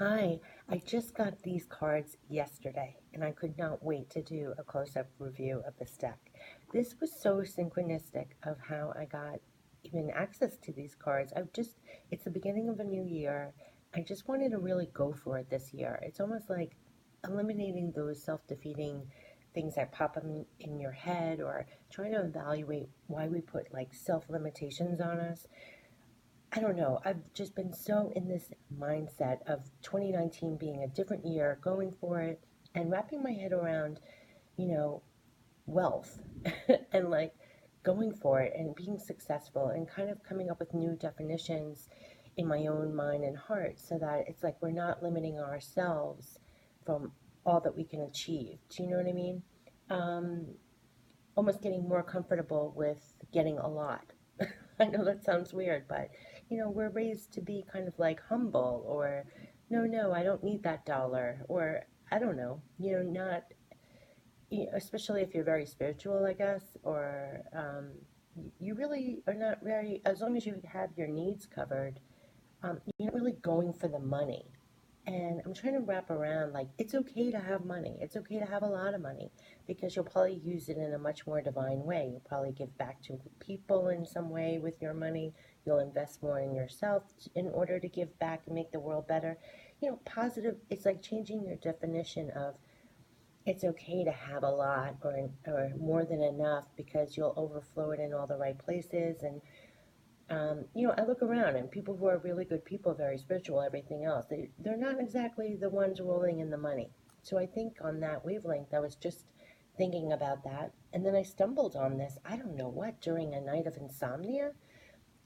Hi, I just got these cards yesterday and I could not wait to do a close-up review of this deck. This was so synchronistic of how I got even access to these cards. It's the beginning of a new year. I just wanted to really go for it this year. It's almost like eliminating those self-defeating things that pop up in your head, or trying to evaluate why we put like self-limitations on us. I don't know. I've just been so in this mindset of 2019 being a different year, going for it, and wrapping my head around, you know, wealth and like going for it and being successful and kind of coming up with new definitions in my own mind and heart so that it's like we're not limiting ourselves from all that we can achieve. Do you know what I mean? Um, Almost getting more comfortable with getting a lot. I know that sounds weird, but we're raised to be kind of like humble, or no, I don't need that dollar, or I don't know, not, especially if you're very spiritual, I guess, or you really are not very, as long as you have your needs covered, you're not really going for the money. And I'm trying to wrap around like it's okay to have money. It's okay to have a lot of money because you'll probably use it in a much more divine way. You'll probably give back to people in some way with your money. You'll invest more in yourself in order to give back and make the world better. Positive, it's like changing your definition of it's okay to have a lot, or more than enough, because you'll overflow it in all the right places. And I look around and people who are really good people, very spiritual, everything else, they're not exactly the ones rolling in the money. So I think on that wavelength, I was just thinking about that. And then I stumbled on this, I don't know what, during a night of insomnia.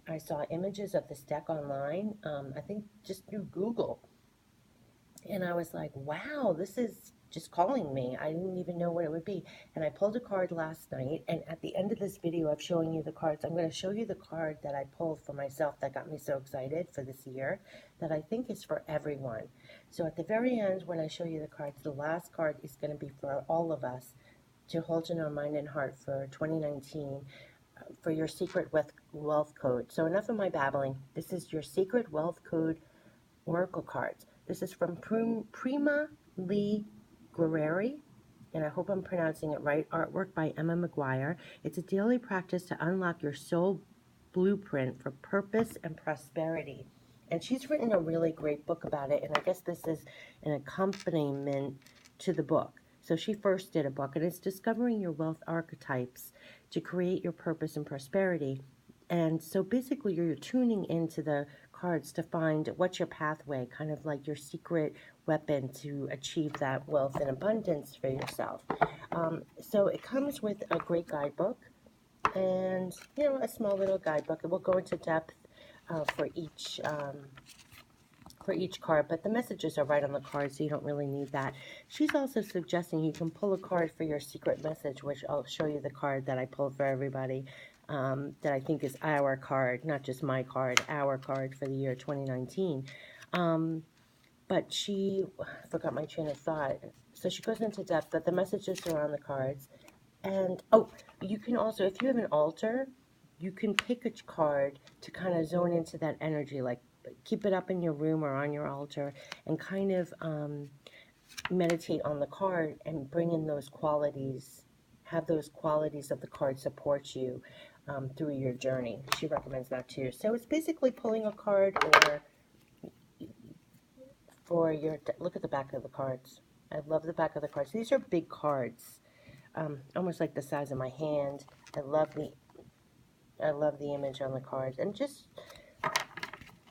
I saw images of this deck online, I think just through Google. And I was like, wow, this is just calling me. I didn't even know what it would be. And I pulled a card last night. And at the end of this video of showing you the cards, I'm going to show you the card that I pulled for myself that got me so excited for this year, that I think is for everyone. So at the very end, when I show you the cards, the last card is going to be for all of us to hold in our mind and heart for 2019, for your secret wealth code. So enough of my babbling. This is your secret wealth code oracle cards. This is from Prema Gurreri, and I hope I'm pronouncing it right. Artwork by Emma McGuire. It's a daily practice to unlock your soul blueprint for purpose and prosperity. And she's written a really great book about it, and I guess this is an accompaniment to the book. So she first did a book, and it's Discovering Your Wealth Archetypes to Create Your Purpose and Prosperity. And so basically you're tuning into the cards to find what's your pathway, kind of like your secret weapon to achieve that wealth and abundance for yourself. So it comes with a great guidebook, and a small little guidebook. It will go into depth for each card, but the messages are right on the card, so you don't really need that. She's also suggesting you can pull a card for your secret message, which I'll show you the card that I pulled for everybody, that I think is our card, not just my card, our card for the year 2019. But I forgot my train of thought. So she goes into depth, but the messages are on the cards. And, oh, you can also, if you have an altar, you can pick a card to kind of zone into that energy, like keep it up in your room or on your altar, and kind of meditate on the card and bring in those qualities, have those qualities of the card support you through your journey. She recommends that too. So it's basically pulling a card, or for your, look at the back of the cards. I love the back of the cards. These are big cards, almost like the size of my hand. I love the image on the cards, and just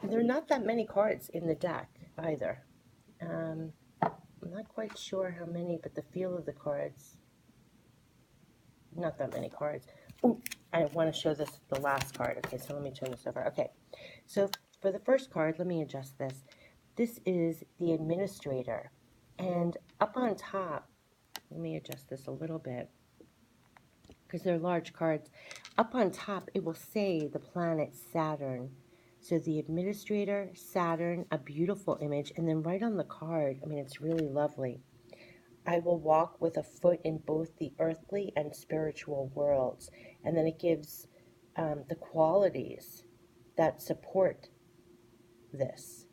there are not that many cards in the deck either. I'm not quite sure how many, but the feel of the cards, not that many cards. Oh, I want to show this, the last card. Okay, so let me turn this over. Okay, so for the first card, let me adjust this. This is the Administrator, and up on top, let me adjust this a little bit because they're large cards. Up on top, it will say the planet Saturn. So the Administrator, Saturn, a beautiful image, and then right on the card, I mean, it's really lovely. I will walk with a foot in both the earthly and spiritual worlds. And then it gives the qualities that support this.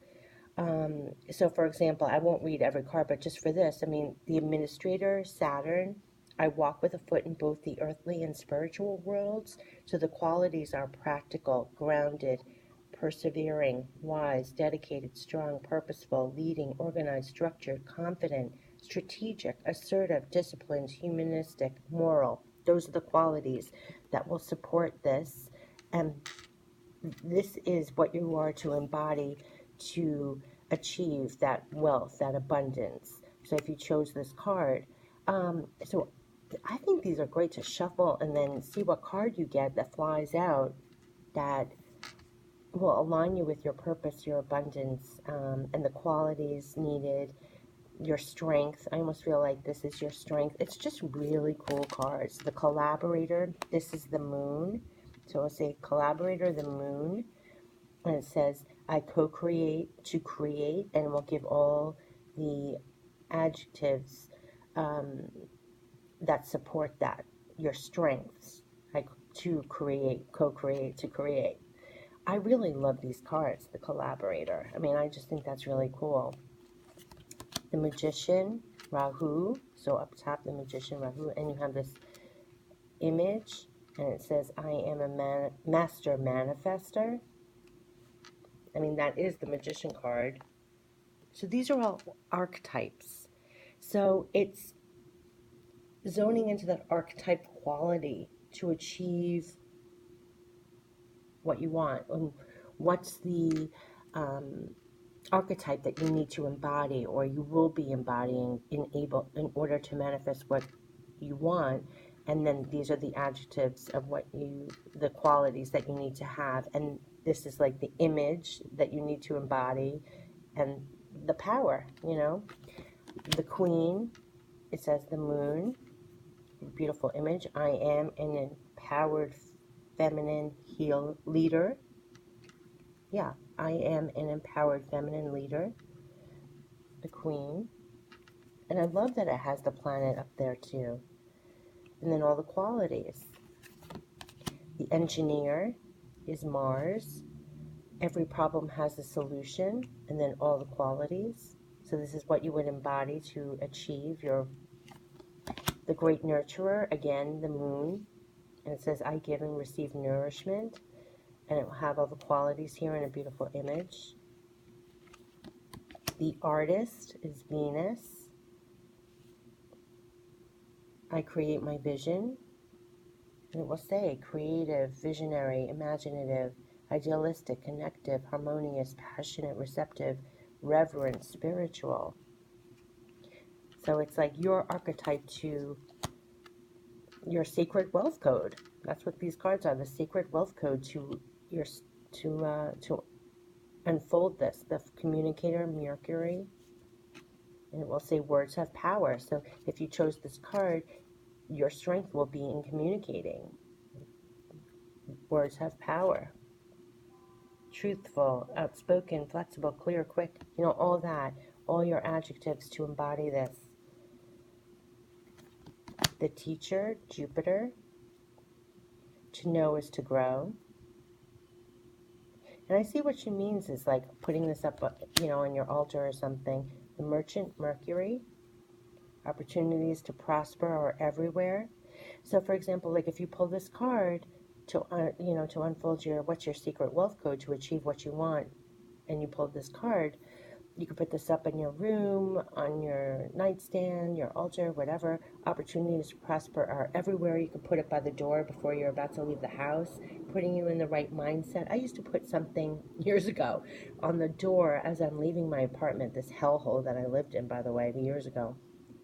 So for example, I won't read every card, but just for this, I mean, the administrator, Saturn, I walk with a foot in both the earthly and spiritual worlds. So the qualities are practical, grounded, persevering, wise, dedicated, strong, purposeful, leading, organized, structured, confident, strategic, assertive, disciplined, humanistic, moral. Those are the qualities that will support this. And this is what you are to embody to achieve that wealth, that abundance. So if you chose this card, so I think these are great to shuffle and then see what card you get that flies out that will align you with your purpose, your abundance, and the qualities needed, your strength. I almost feel like this is your strength. It's just really cool cards. The Collaborator, this is the moon. So I'll say Collaborator, the moon. And it says, I co-create to create, and we'll give all the adjectives that support that, your strengths, like to create, co-create, to create. I really love these cards, the Collaborator. I mean, I just think that's really cool. The Magician, Rahu, so up top, the Magician, Rahu, and you have this image, and it says, I am a master manifester. I mean, that is the Magician card. So these are all archetypes. So it's zoning into that archetype quality to achieve what you want. And what's the archetype that you need to embody, or you will be embodying in order to manifest what you want. And then these are the adjectives of the qualities that you need to have. And this is like the image that you need to embody and the power, The Queen, it says the moon, beautiful image. I am an empowered feminine leader. Yeah, I am an empowered feminine leader. The Queen. And I love that it has the planet up there too. And then all the qualities. The Engineer is Mars. Every problem has a solution. And then all the qualities. So this is what you would embody to achieve the Great Nurturer, again, the moon. And it says, I give and receive nourishment. And it will have all the qualities here in a beautiful image. The Artist is Venus. I create my vision. And it will say creative, visionary, imaginative, idealistic, connective, harmonious, passionate, receptive, reverent, spiritual. So it's like your archetype to your sacred wealth code. That's what these cards are, the sacred wealth code to unfold this. The Communicator, Mercury, and it will say words have power. So if you chose this card, your strength will be in communicating. Words have power. Truthful, outspoken, flexible, clear, quick, all that, all your adjectives to embody this. The Teacher, Jupiter. To know is to grow. And I see what she means is like putting this up, on your altar or something. The Merchant, Mercury. Opportunities to prosper are everywhere. So, for example, like if you pull this card to unfold what's your secret wealth code to achieve what you want, and you pulled this card, you could put this up in your room, on your nightstand, your altar, whatever. Opportunities to prosper are everywhere. You could put it by the door before you're about to leave the house, putting you in the right mindset. I used to put something years ago on the door as I'm leaving my apartment, this hellhole that I lived in, by the way, years ago.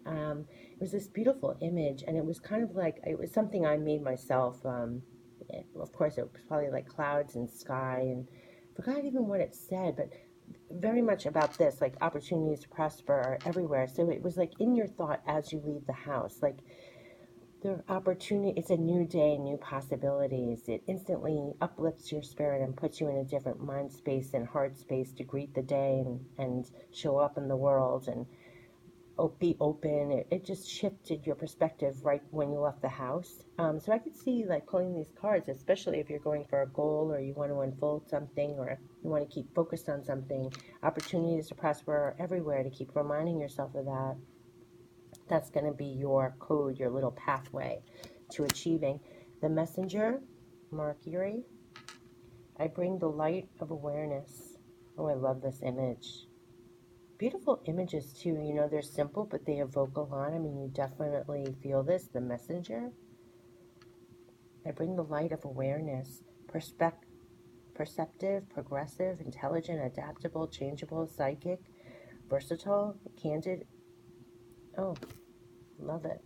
It was this beautiful image, and it was kind of like, it was something I made myself. Of course, it was probably like clouds and sky, and forgot even what it said, but very much about this, like opportunities to prosper are everywhere. So it was like in your thought as you leave the house, like the opportunity, it's a new day, new possibilities. It instantly uplifts your spirit and puts you in a different mind space and heart space to greet the day and show up in the world and be open. It just shifted your perspective right when you left the house. So I could see like pulling these cards, especially if you're going for a goal or you want to unfold something, or You want to keep focused on something. Opportunities to prosper are everywhere, to keep reminding yourself of that. That's going to be your code, your little pathway to achieving. The messenger, Mercury. I bring the light of awareness. Oh, I love this image. Beautiful images too. You know, they're simple, but they evoke a lot. I mean, you definitely feel this. The messenger. I bring the light of awareness. Perceptive, progressive, intelligent, adaptable, changeable, psychic, versatile, candid. Oh, love it.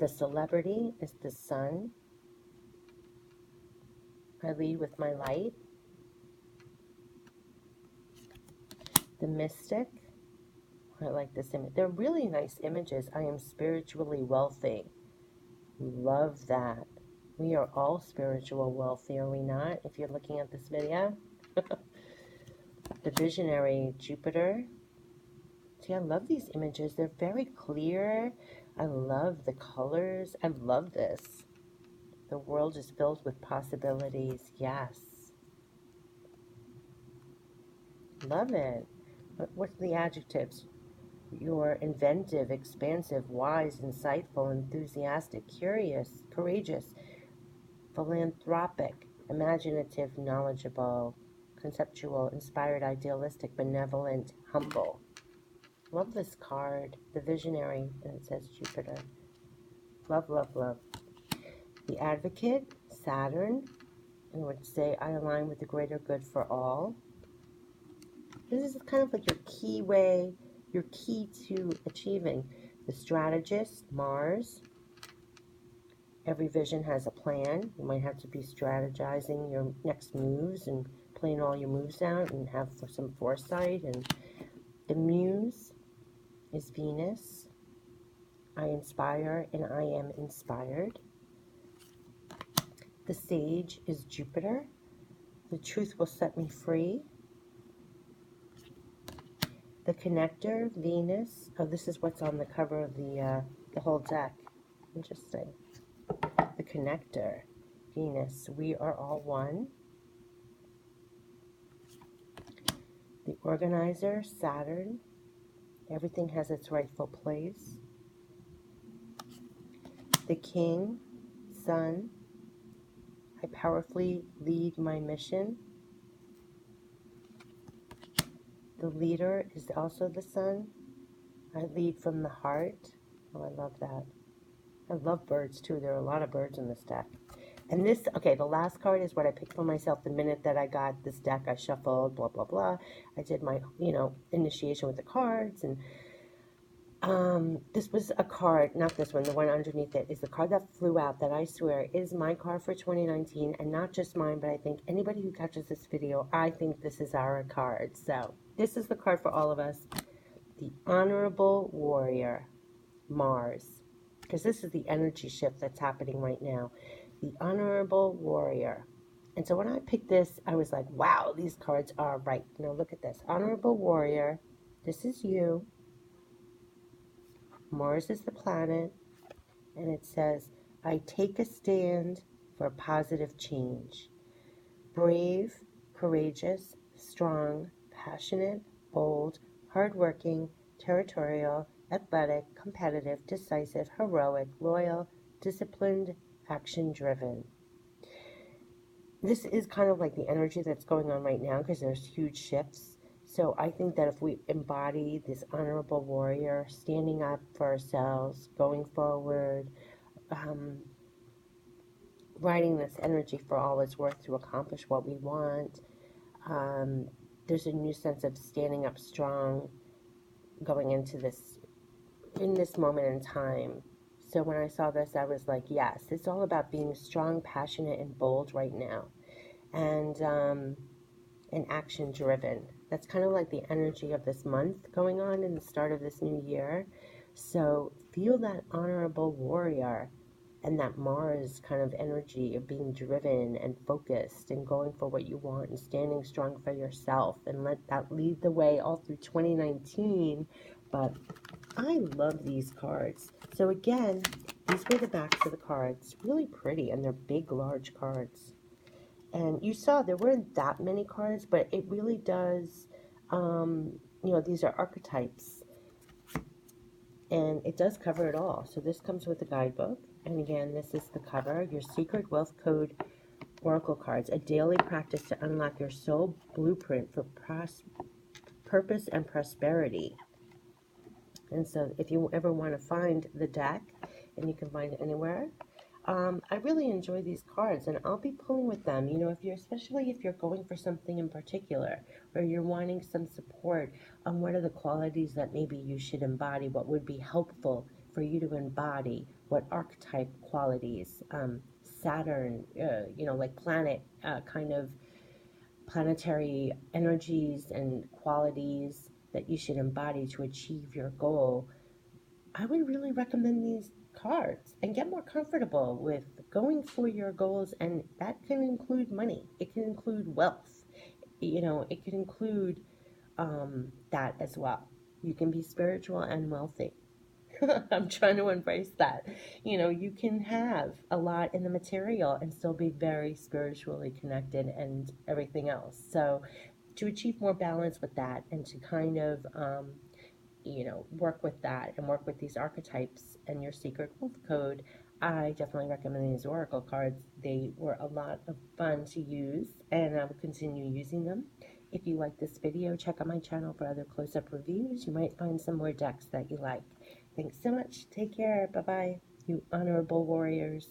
The celebrity is the sun. I lead with my light. The mystic. I like this image. They're really nice images. I am spiritually wealthy. Love that. We are all spiritual wealthy, are we not? If you're looking at this video. The visionary, Jupiter. See, I love these images. They're very clear. I love the colors. I love this. The world is filled with possibilities. Yes. Love it. What's the adjectives? You're inventive, expansive, wise, insightful, enthusiastic, curious, courageous, philanthropic, imaginative, knowledgeable, conceptual, inspired, idealistic, benevolent, humble. Love this card, the visionary, and it says Jupiter. Love, love, love. The advocate, Saturn, and it would say, I align with the greater good for all. This is kind of like your key way, your key to achieving. The strategist, Mars. Every vision has a plan. You might have to be strategizing your next moves and playing all your moves out and have some foresight. And the muse is Venus. I inspire and I am inspired. The sage is Jupiter. The truth will set me free. The connector, Venus. Oh, this is what's on the cover of the whole deck. Interesting. The connector, Venus. We are all one. The organizer, Saturn. Everything has its rightful place. The king, Sun. I powerfully lead my mission. The leader is also the sun. I lead from the heart. Oh, I love that. I love birds too. There are a lot of birds in this deck. And this, okay, the last card is what I picked for myself the minute that I got this deck. I shuffled, blah, blah, blah. I did my, initiation with the cards. And this was a card, not this one, the one underneath it is the card that flew out that I swear is my card for 2019. And not just mine, but I think anybody who catches this video, I think this is our card. So this is the card for all of us. The Honorable Warrior, Mars. Because this is the energy shift that's happening right now. The Honorable Warrior. And so when I picked this, I was like, wow, these cards are right. Now look at this. Honorable Warrior. This is you. Mars is the planet. And it says, I take a stand for positive change. Brave, courageous, strong, passionate, bold, hardworking, territorial, athletic, competitive, decisive, heroic, loyal, disciplined, action-driven. This is kind of like the energy that's going on right now because there's huge shifts. So I think that if we embody this honorable warrior, standing up for ourselves, going forward, writing this energy for all it's worth to accomplish what we want, there's a new sense of standing up strong going into this, in this moment in time. So when I saw this, I was like, yes, it's all about being strong, passionate, and bold right now. And action driven. That's kind of like the energy of this month going on in the start of this new year. So feel that honorable warrior and that Mars kind of energy of being driven and focused and going for what you want and standing strong for yourself, and let that lead the way all through 2019. But I love these cards. So again, these were the backs of the cards. Really pretty, and they're big, large cards. And you saw there weren't that many cards, but it really does, these are archetypes. And it does cover it all. So this comes with the guidebook. And again, this is the cover, your Secret Wealth Code Oracle cards, a daily practice to unlock your soul blueprint for purpose and prosperity. And so if you ever want to find the deck, and you can find it anywhere, I really enjoy these cards, and I'll be pulling with them. Especially if you're going for something in particular, or you're wanting some support on what are the qualities that maybe you should embody, what would be helpful for you to embody, what archetype qualities, Saturn, like planet, kind of planetary energies and qualities that you should embody to achieve your goal. I would really recommend these cards and get more comfortable with going for your goals, and that can include money. It can include wealth. It can include that as well. You can be spiritual and wealthy. I'm trying to embrace that. You can have a lot in the material and still be very spiritually connected and everything else. So, to achieve more balance with that and to kind of work with that and work with these archetypes and your secret wealth code, I definitely recommend these oracle cards. They were a lot of fun to use, and I will continue using them. If you like this video, check out my channel for other close-up reviews. You might find some more decks that you like. Thanks so much. Take care. Bye-bye, you honorable warriors.